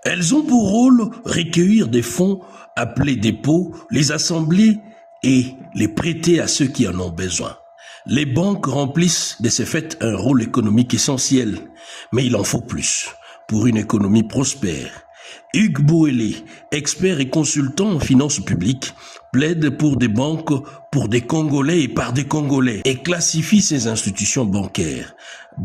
Elles ont pour rôle recueillir des fonds appelés dépôts, les assembler et les prêter à ceux qui en ont besoin. Les banques remplissent de ce fait un rôle économique essentiel, mais il en faut plus pour une économie prospère. Hugues Bouélé, expert et consultant en finances publiques, plaide pour des banques, pour des Congolais et par des Congolais et classifie ces institutions bancaires,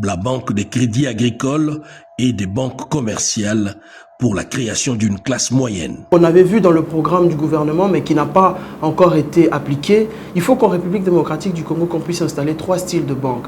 la banque des crédits agricoles et des banques commerciales pour la création d'une classe moyenne. On avait vu dans le programme du gouvernement, mais qui n'a pas encore été appliqué, il faut qu'en République démocratique du Congo, qu'on puisse installer 3 styles de banques.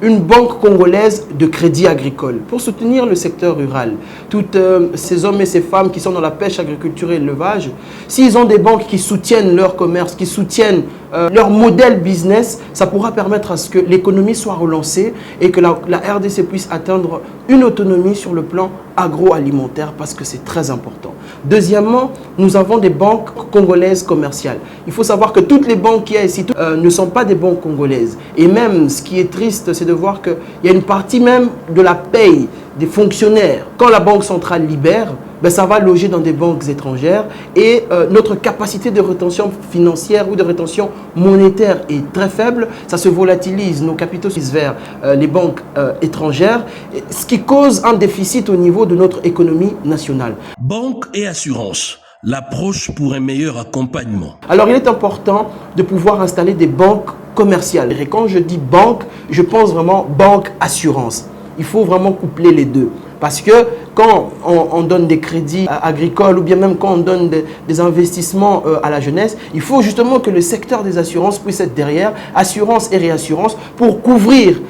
Une banque congolaise de crédit agricole pour soutenir le secteur rural. Toutes ces hommes et ces femmes qui sont dans la pêche, agriculture et l'élevage, s'ils ont des banques qui soutiennent leur commerce, qui soutiennent leur modèle business, ça pourra permettre à ce que l'économie soit relancée et que la RDC puisse atteindre une autonomie sur le plan agroalimentaire parce que c'est très important. Deuxièmement, nous avons des banques congolaises commerciales. Il faut savoir que toutes les banques qu'il y a ici ne sont pas des banques congolaises. Et même, ce qui est triste, c'est de voir qu'il y a une partie même de la paye des fonctionnaires. Quand la Banque centrale libère, ben ça va loger dans des banques étrangères et notre capacité de rétention financière ou de rétention monétaire est très faible. Ça se volatilise, nos capitaux se vers les banques étrangères, ce qui cause un déficit au niveau de notre économie nationale. Banque et assurance, l'approche pour un meilleur accompagnement. Alors il est important de pouvoir installer des banques commerciales. Et quand je dis banque, je pense vraiment banque-assurance. Il faut vraiment coupler les deux. Parce que quand on donne des crédits agricoles ou bien même quand on donne des investissements à la jeunesse, il faut justement que le secteur des assurances puisse être derrière, assurance et réassurance, pour couvrir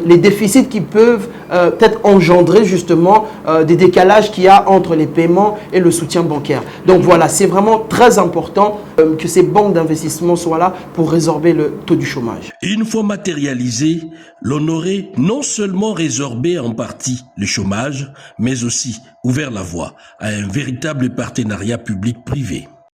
les déficits qui peuvent peut-être engendrer justement des décalages qu'il y a entre les paiements et le soutien bancaire. Donc voilà, c'est vraiment très important que ces banques d'investissement soient là pour résorber le taux du chômage. Une fois matérialisé, l'honoré non seulement résorbé en partie le chômage, mais aussi ouvert la voie à un véritable partenariat public-privé.